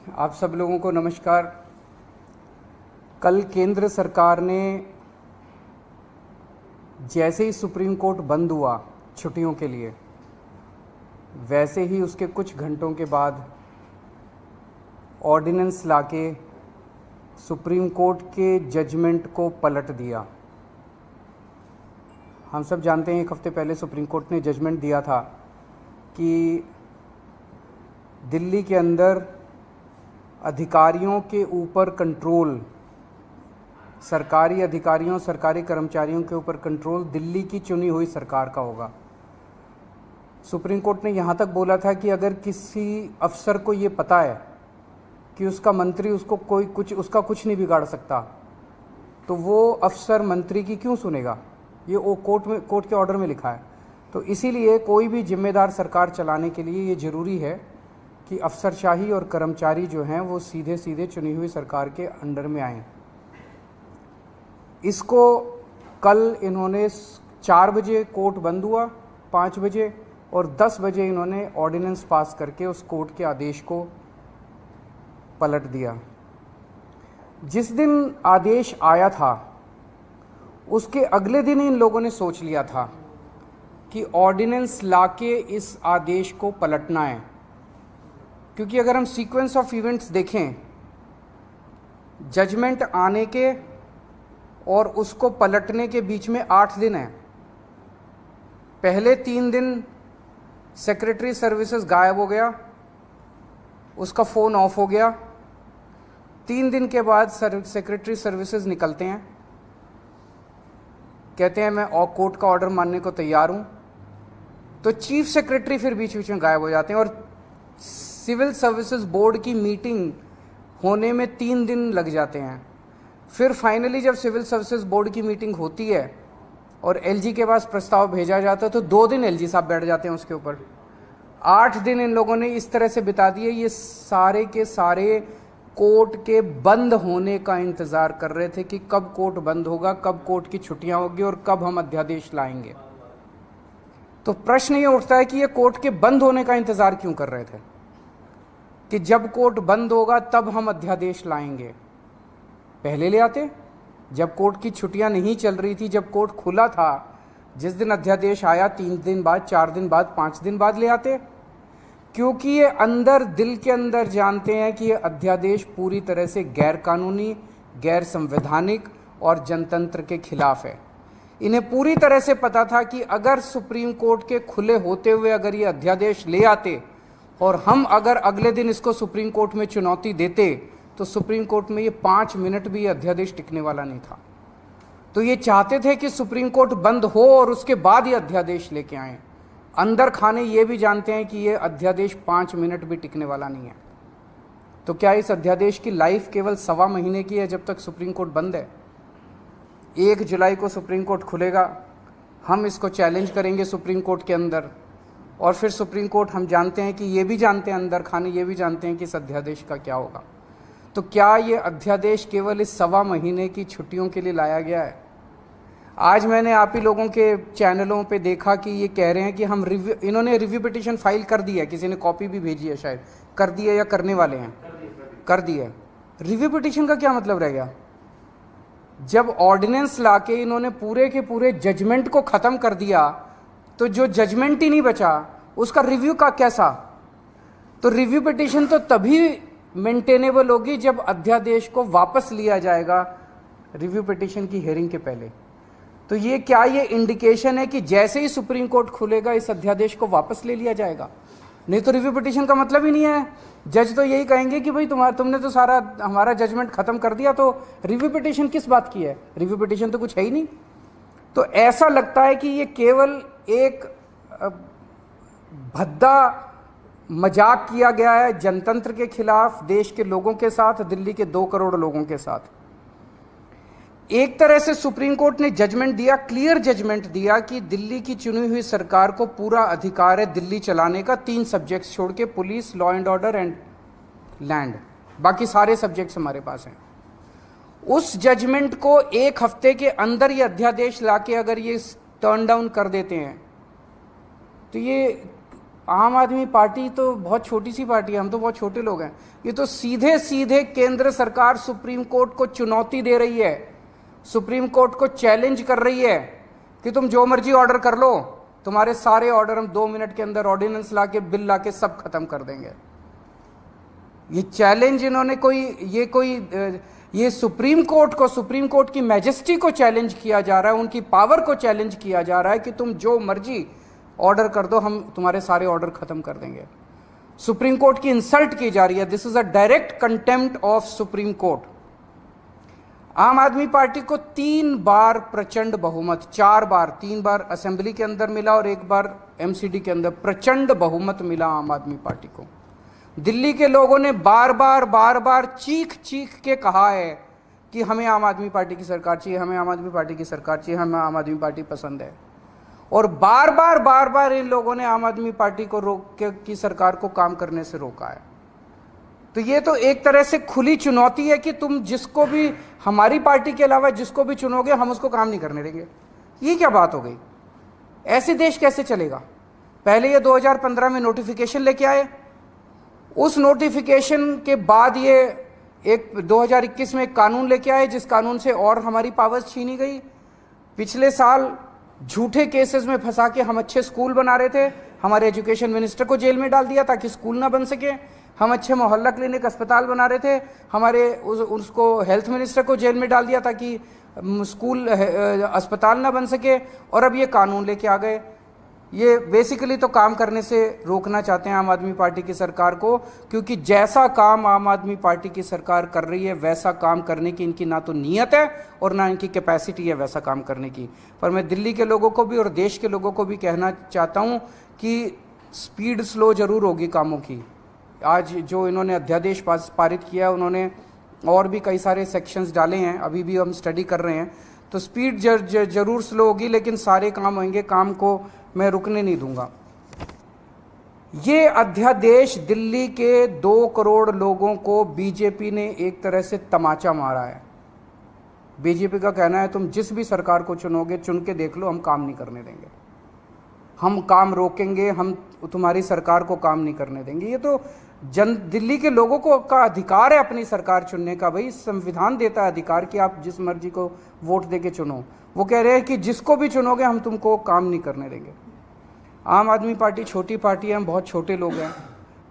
आप सब लोगों को नमस्कार। कल केंद्र सरकार ने जैसे ही सुप्रीम कोर्ट बंद हुआ छुट्टियों के लिए, वैसे ही उसके कुछ घंटों के बाद ऑर्डिनेंस लाके सुप्रीम कोर्ट के जजमेंट को पलट दिया। हम सब जानते हैं एक हफ्ते पहले सुप्रीम कोर्ट ने जजमेंट दिया था कि दिल्ली के अंदर अधिकारियों के ऊपर कंट्रोल, सरकारी अधिकारियों, सरकारी कर्मचारियों के ऊपर कंट्रोल दिल्ली की चुनी हुई सरकार का होगा। सुप्रीम कोर्ट ने यहाँ तक बोला था कि अगर किसी अफसर को ये पता है कि उसका मंत्री उसको उसका कुछ नहीं बिगाड़ सकता, तो वो अफसर मंत्री की क्यों सुनेगा। ये वो कोर्ट के ऑर्डर में लिखा है। तो इसीलिए कोई भी जिम्मेदार सरकार चलाने के लिए ये ज़रूरी है कि अफसरशाही और कर्मचारी जो हैं वो सीधे सीधे चुनी हुई सरकार के अंडर में आएँ। इसको कल इन्होंने 4 बजे कोर्ट बंद हुआ, 5 बजे और 10 बजे इन्होंने ऑर्डिनेंस पास करके उस कोर्ट के आदेश को पलट दिया। जिस दिन आदेश आया था उसके अगले दिन इन लोगों ने सोच लिया था कि ऑर्डिनेंस लाके इस आदेश को पलटना है, क्योंकि अगर हम सीक्वेंस ऑफ इवेंट्स देखें, जजमेंट आने के और उसको पलटने के बीच में 8 दिन है। पहले 3 दिन सेक्रेटरी सर्विसेज गायब हो गया, उसका फ़ोन ऑफ हो गया। 3 दिन के बाद सेक्रेटरी सर्विसेज निकलते हैं, कहते हैं मैं कोर्ट का ऑर्डर मानने को तैयार हूँ। तो चीफ सेक्रेटरी फिर बीच बीच में गायब हो जाते हैं और सिविल सर्विसेज बोर्ड की मीटिंग होने में 3 दिन लग जाते हैं। फिर फाइनली जब सिविल सर्विसेज बोर्ड की मीटिंग होती है और एलजी के पास प्रस्ताव भेजा जाता है तो 2 दिन एलजी साहब बैठ जाते हैं उसके ऊपर। 8 दिन इन लोगों ने इस तरह से बिता दिए। ये सारे के सारे कोर्ट के बंद होने का इंतज़ार कर रहे थे कि कब कोर्ट बंद होगा, कब कोर्ट की छुट्टियां होगी और कब हम अध्यादेश लाएंगे। तो प्रश्न ये उठता है कि ये कोर्ट के बंद होने का इंतज़ार क्यों कर रहे थे कि जब कोर्ट बंद होगा तब हम अध्यादेश लाएंगे। पहले ले आते, जब कोर्ट की छुट्टियां नहीं चल रही थी, जब कोर्ट खुला था, जिस दिन अध्यादेश आया 3 दिन बाद, 4 दिन बाद, 5 दिन बाद ले आते, क्योंकि ये अंदर दिल के अंदर जानते हैं कि ये अध्यादेश पूरी तरह से गैर कानूनी, गैर संवैधानिक और जनतंत्र के खिलाफ है। इन्हें पूरी तरह से पता था कि अगर सुप्रीम कोर्ट के खुले होते हुए अगर ये अध्यादेश ले आते और हम अगर अगले दिन इसको सुप्रीम कोर्ट में चुनौती देते तो सुप्रीम कोर्ट में ये 5 मिनट भी ये अध्यादेश टिकने वाला नहीं था। तो ये चाहते थे कि सुप्रीम कोर्ट बंद हो और उसके बाद ये अध्यादेश लेके आए। अंदर खाने ये भी जानते हैं कि ये अध्यादेश 5 मिनट भी टिकने वाला नहीं है। तो क्या इस अध्यादेश की लाइफ केवल 1.25 महीने की है जब तक सुप्रीम कोर्ट बंद है? 1 जुलाई को सुप्रीम कोर्ट खुलेगा, हम इसको चैलेंज करेंगे सुप्रीम कोर्ट के अंदर और फिर सुप्रीम कोर्ट, हम जानते हैं कि ये भी जानते हैं, अंदर खाने ये भी जानते हैं कि इस अध्यादेश का क्या होगा। तो क्या ये अध्यादेश केवल इस 1.25 महीने की छुट्टियों के लिए लाया गया है? आज मैंने आप ही लोगों के चैनलों पे देखा कि ये कह रहे हैं कि हम इन्होंने रिव्यू पिटीशन फाइल कर दी है, किसी ने कॉपी भी भेजी है, शायद कर दी है या करने वाले हैं, कर दी है। रिव्यू पिटीशन का क्या मतलब रह गया? जब ऑर्डिनेंस लाके इन्होंने पूरे के पूरे जजमेंट को ख़त्म कर दिया तो जो जजमेंट ही नहीं बचा उसका रिव्यू का कैसा? तो रिव्यू पिटीशन तो तभी मेंटेनेबल होगी जब अध्यादेश को वापस लिया जाएगा रिव्यू पिटीशन की हियरिंग के पहले। तो ये क्या ये इंडिकेशन है कि जैसे ही सुप्रीम कोर्ट खुलेगा इस अध्यादेश को वापस ले लिया जाएगा? नहीं तो रिव्यू पिटीशन का मतलब ही नहीं है। जज तो यही कहेंगे कि भाई तुमने तो सारा हमारा जजमेंट खत्म कर दिया, तो रिव्यू पिटीशन किस बात की है? रिव्यू पिटीशन तो कुछ है ही नहीं। तो ऐसा लगता है कि ये केवल एक भद्दा मजाक किया गया है जनतंत्र के खिलाफ, देश के लोगों के साथ, दिल्ली के 2 करोड़ लोगों के साथ। एक तरह से सुप्रीम कोर्ट ने जजमेंट दिया, क्लियर जजमेंट दिया कि दिल्ली की चुनी हुई सरकार को पूरा अधिकार है दिल्ली चलाने का, 3 सब्जेक्ट्स छोड़ के, police, law and order and land, बाकी सारे सब्जेक्ट्स हमारे पास हैं। उस जजमेंट को 1 हफ्ते के अंदर ये अध्यादेश लाके अगर ये टर्न डाउन कर देते हैं तो ये आम आदमी पार्टी तो बहुत छोटी सी पार्टी है, हम तो बहुत छोटे लोग हैं। ये तो सीधे सीधे केंद्र सरकार सुप्रीम कोर्ट को चुनौती दे रही है, सुप्रीम कोर्ट को चैलेंज कर रही है कि तुम जो मर्जी ऑर्डर कर लो, तुम्हारे सारे ऑर्डर हम 2 मिनट के अंदर ऑर्डिनेंस लाके बिल लाके सब खत्म कर देंगे। ये चैलेंज इन्होंने ये सुप्रीम कोर्ट की मैजेस्टी को चैलेंज किया जा रहा है, उनकी पावर को चैलेंज किया जा रहा है कि तुम जो मर्जी ऑर्डर कर दो, हम तुम्हारे सारे ऑर्डर खत्म कर देंगे। सुप्रीम कोर्ट की इंसल्ट की जा रही है। This is a direct contempt of supreme court. आम आदमी पार्टी को 3 बार प्रचंड बहुमत, 4 बार, 3 बार असेंबली के अंदर मिला और 1 बार एमसीडी के अंदर प्रचंड बहुमत मिला आम आदमी पार्टी को। दिल्ली के लोगों ने बार बार चीख चीख के कहा है कि हमें आम आदमी पार्टी की सरकार चाहिए, हमें आम आदमी पार्टी की सरकार चाहिए, हमें आम आदमी पार्टी पसंद है। और बार बार इन लोगों ने आम आदमी पार्टी को की सरकार को काम करने से रोका है। तो ये तो एक तरह से खुली चुनौती है कि तुम जिसको भी, हमारी पार्टी के अलावा जिसको भी चुनोगे, हम उसको काम नहीं करने देंगे। ये क्या बात हो गई? ऐसे देश कैसे चलेगा? पहले ये 2015 में नोटिफिकेशन लेके आए, उस नोटिफिकेशन के बाद ये 2021 में एक कानून लेके आए, जिस कानून से और हमारी पावर्स छीनी गई। पिछले साल झूठे केसेस में फंसा के हम अच्छे स्कूल बना रहे थे, हमारे एजुकेशन मिनिस्टर को जेल में डाल दिया ताकि स्कूल ना बन सके। हम अच्छे मोहल्ला क्लिनिक अस्पताल बना रहे थे, हमारे उसको हेल्थ मिनिस्टर को जेल में डाल दिया ताकि स्कूल अस्पताल ना बन सके। और अब ये कानून लेके आ गए। ये बेसिकली तो काम करने से रोकना चाहते हैं आम आदमी पार्टी की सरकार को, क्योंकि जैसा काम आम आदमी पार्टी की सरकार कर रही है वैसा काम करने की इनकी ना तो नीयत है और ना इनकी कैपेसिटी है वैसा काम करने की। पर मैं दिल्ली के लोगों को भी और देश के लोगों को भी कहना चाहता हूं कि स्पीड स्लो जरूर होगी कामों की। आज जो इन्होंने अध्यादेश पारित किया, उन्होंने और भी कई सारे सेक्शंस डाले हैं, अभी भी हम स्टडी कर रहे हैं। तो स्पीड जरूर स्लो होगी, लेकिन सारे काम होंगे, काम को मैं रुकने नहीं दूंगा। ये अध्यादेश दिल्ली के 2 करोड़ लोगों को बीजेपी ने एक तरह से तमाचा मारा है। बीजेपी का कहना है तुम जिस भी सरकार को चुनोगे, चुन के देख लो, हम काम नहीं करने देंगे, हम काम रोकेंगे, हम तुम्हारी सरकार को काम नहीं करने देंगे। ये तो दिल्ली के लोगों को का अधिकार है अपनी सरकार चुनने का। भाई संविधान देता है अधिकार कि आप जिस मर्जी को वोट देके चुनो। वो कह रहे हैं कि जिसको भी चुनोगे हम तुमको काम नहीं करने देंगे। आम आदमी पार्टी छोटी पार्टी है, हम बहुत छोटे लोग हैं।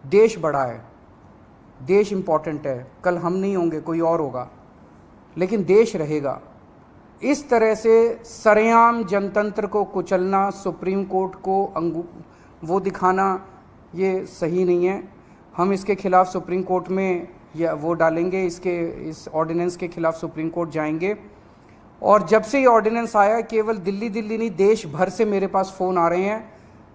देश बड़ा है, देश इम्पॉर्टेंट है। कल हम नहीं होंगे, कोई और होगा, लेकिन देश रहेगा। इस तरह से सरेआम जनतंत्र को कुचलना, सुप्रीम कोर्ट को वो दिखाना, ये सही नहीं है। हम इसके खिलाफ सुप्रीम कोर्ट में या वो डालेंगे, इस ऑर्डिनेंस के खिलाफ सुप्रीम कोर्ट जाएंगे। और जब से ये ऑर्डिनेंस आया, केवल दिल्ली नहीं देश भर से मेरे पास फ़ोन आ रहे हैं,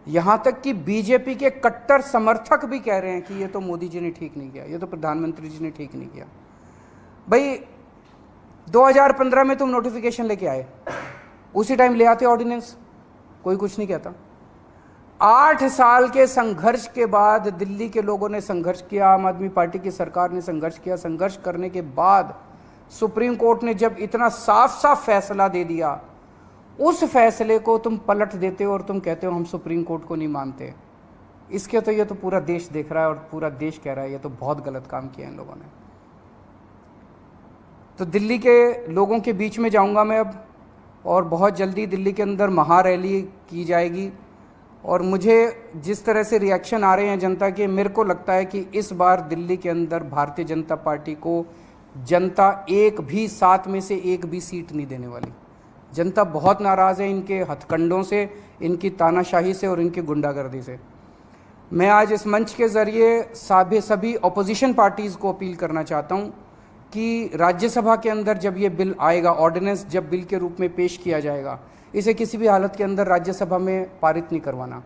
यहाँ तक कि बीजेपी के कट्टर समर्थक भी कह रहे हैं कि ये तो मोदी जी ने ठीक नहीं किया, ये तो प्रधानमंत्री जी ने ठीक नहीं किया। भाई 2015 में तुम नोटिफिकेशन लेके आए, उसी टाइम ले आते ऑर्डिनेंस, कोई कुछ नहीं कहता। 8 साल के संघर्ष के बाद दिल्ली के लोगों ने संघर्ष किया, आम आदमी पार्टी की सरकार ने संघर्ष किया। संघर्ष करने के बाद सुप्रीम कोर्ट ने जब इतना साफ साफ फैसला दे दिया, उस फैसले को तुम पलट देते हो और तुम कहते हो हम सुप्रीम कोर्ट को नहीं मानते। इसके तो ये तो पूरा देश देख रहा है और पूरा देश कह रहा है ये तो बहुत गलत काम किया इन लोगों ने। तो दिल्ली के लोगों के बीच में जाऊंगा मैं अब, और बहुत जल्दी दिल्ली के अंदर महारैली की जाएगी। और मुझे जिस तरह से रिएक्शन आ रहे हैं जनता के, मेरे को लगता है कि इस बार दिल्ली के अंदर भारतीय जनता पार्टी को जनता 7 में से 1 भी सीट नहीं देने वाली। जनता बहुत नाराज़ है इनके हथकंडों से, इनकी तानाशाही से और इनकी गुंडागर्दी से। मैं आज इस मंच के ज़रिए सभी अपोजिशन पार्टीज़ को अपील करना चाहता हूँ कि राज्यसभा के अंदर जब ये बिल आएगा, ऑर्डिनेंस जब बिल के रूप में पेश किया जाएगा, इसे किसी भी हालत के अंदर राज्यसभा में पारित नहीं करवाना।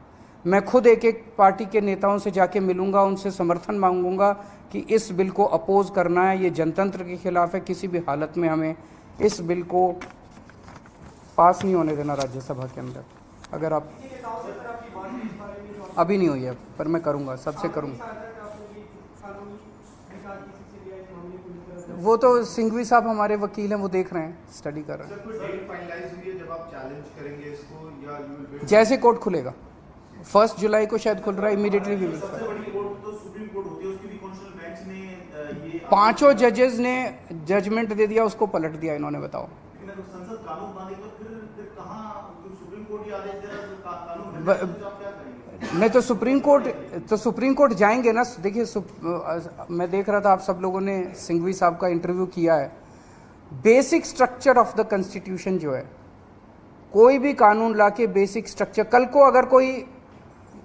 मैं खुद एक पार्टी के नेताओं से जाके मिलूंगा, उनसे समर्थन मांगूंगा कि इस बिल को अपोज करना है, ये जनतंत्र के खिलाफ है। किसी भी हालत में हमें इस बिल को पास नहीं होने देना राज्यसभा के अंदर। अगर आप अभी नहीं हुई है, पर मैं करूंगा, सबसे करूंगा। वो तो सिंघवी साहब हमारे वकील हैं, वो देख रहे हैं, स्टडी कर रहे हैं। जैसे कोर्ट खुलेगा 1 जुलाई को शायद खुल रहा है, इमीडिएटली भी सबसे बड़ी कोर्ट तो सुप्रीम कोर्ट होती है, उसकी भी कॉन्स्टिट्यूशनल बेंच ने ये 5 जजेस ने जजमेंट दे दिया, उसको पलट दिया इन्होंने। बताओ, लेकिन अगर संसद कानून बने तो फिर कहाँ सुप्रीम कोर्ट ही आदेश दे रहा है तो कानून बन जाए तो आप क्या करेंगे? नहीं तो सुप्रीम कोर्ट जाएंगे ना। देखिए, मैं देख रहा था आप सब लोगों ने सिंघवी साहब का इंटरव्यू किया है। Basic structure of the constitution जो है, कोई भी कानून लाके बेसिक स्ट्रक्चर, कल को अगर कोई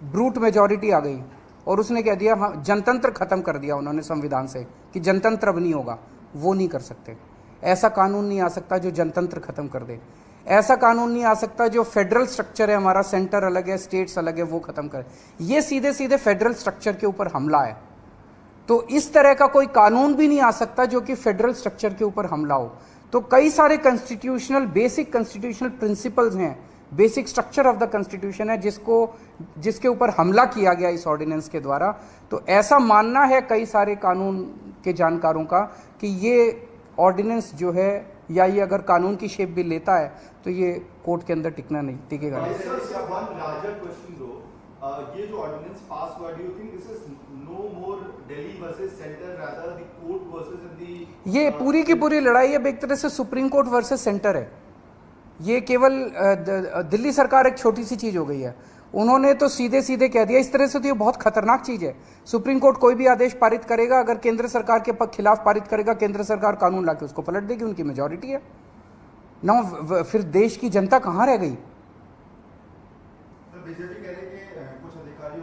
ब्रूट मेजॉरिटी आ गई और उसने कह दिया हाँ जनतंत्र खत्म कर दिया उन्होंने संविधान से कि जनतंत्र अब नहीं होगा, वो नहीं कर सकते। ऐसा कानून नहीं आ सकता जो जनतंत्र खत्म कर दे। ऐसा कानून नहीं आ सकता जो फेडरल स्ट्रक्चर है हमारा, सेंटर अलग है, स्टेट्स अलग है, वो खत्म करे। ये सीधे सीधे फेडरल स्ट्रक्चर के ऊपर हमला है। तो इस तरह का कोई कानून भी नहीं आ सकता जो कि फेडरल स्ट्रक्चर के ऊपर हमला हो। तो कई सारे बेसिक कॉन्स्टिट्यूशनल प्रिंसिपल्स हैं, basic structure of the constitution है जिसके ऊपर हमला किया गया इस ऑर्डिनेंस के द्वारा। तो ऐसा मानना है कई सारे कानून के जानकारों का कि ये ऑर्डिनेंस जो है, या ये अगर कानून की शेप भी लेता है तो ये कोर्ट के अंदर टिकेगा नहीं। ये जो ऑर्डिनेंस पास हुआ, do you think this is no more Delhi versus centre, rather the court versus the ये पूरी की पूरी लड़ाई अब एक तरह से सुप्रीम कोर्ट वर्सेस सेंटर है। ये केवल दिल्ली सरकार एक छोटी सी चीज हो गई है। उन्होंने तो सीधे सीधे कह दिया। इस तरह से तो ये बहुत खतरनाक चीज है। सुप्रीम कोर्ट कोई भी आदेश पारित करेगा, अगर केंद्र सरकार के खिलाफ पारित करेगा, केंद्र सरकार कानून लाके उसको पलट देगी, उनकी मेजॉरिटी है ना। फिर देश की जनता कहाँ रह गई?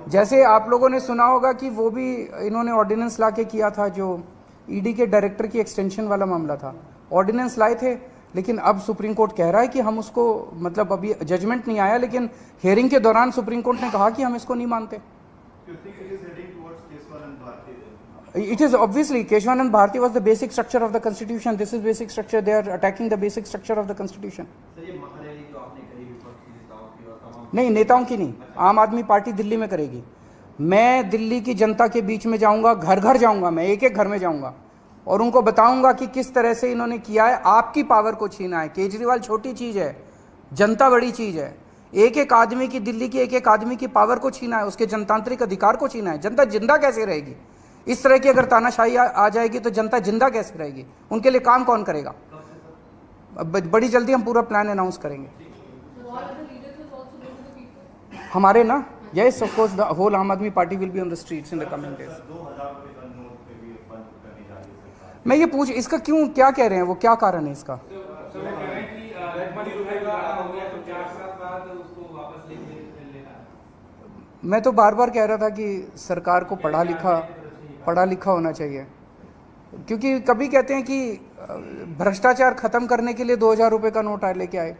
जैसे आप लोगों ने सुना होगा कि वो भी इन्होंने ऑर्डिनेंस ला के किया था, जो ईडी के डायरेक्टर की एक्सटेंशन वाला मामला था। ऑर्डिनेंस लाए थे, लेकिन अब सुप्रीम कोर्ट कह रहा है कि हम उसको, मतलब अभी जजमेंट नहीं आया, लेकिन हियरिंग के दौरान सुप्रीम कोर्ट ने कहा कि हम इसको नहीं मानते। It is obviously Keshwanand Bharati was the basic structure of the constitution. This is basic structure. They are attacking the basic structure of the constitution. नहीं, नेताओं की नहीं, आम आदमी पार्टी दिल्ली में करेगी। मैं दिल्ली की जनता के बीच में जाऊंगा, घर घर जाऊंगा, मैं एक एक घर में जाऊंगा और उनको बताऊंगा कि किस तरह से इन्होंने किया है। आपकी पावर को छीना है। केजरीवाल छोटी चीज है, जनता बड़ी चीज है। एक एक आदमी की, दिल्ली की एक एक आदमी की पावर को छीना है, उसके जनतांत्रिक अधिकार को छीना है। जनता जिंदा कैसे रहेगी? इस तरह की अगर तानाशाही आ जाएगी तो जनता जिंदा कैसे रहेगी? उनके लिए काम कौन करेगा? बड़ी जल्दी हम पूरा प्लान अनाउंस करेंगे हमारे ना। Yes, of course the whole Aam Aadmi Party will be on the streets in the coming days. मैं ये पूछ, इसका क्यों, क्या कह रहे हैं वो, क्या कारण है इसका? मैं तो बार बार कह रहा था कि सरकार को पढ़ा लिखा होना चाहिए। क्योंकि कभी कहते हैं कि भ्रष्टाचार खत्म करने के लिए 2000 रुपये का नोट लेके आए,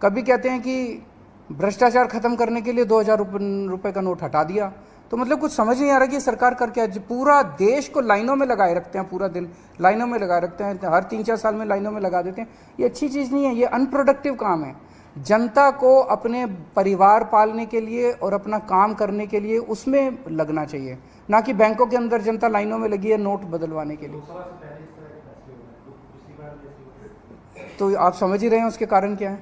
कभी कहते हैं कि भ्रष्टाचार खत्म करने के लिए 2000 रुपये का नोट हटा दिया। तो मतलब कुछ समझ नहीं आ रहा कि सरकार कर क्या। पूरा देश को लाइनों में लगाए रखते हैं, पूरा दिन लाइनों में लगाए रखते हैं, हर 3-4 साल में लाइनों में लगा देते हैं। ये अच्छी चीज़ नहीं है, ये अनप्रोडक्टिव काम है। जनता को अपने परिवार पालने के लिए और अपना काम करने के लिए उसमें लगना चाहिए, ना कि बैंकों के अंदर जनता लाइनों में लगी है नोट बदलवाने के लिए। तो आप समझ ही रहे हैं उसके कारण क्या है।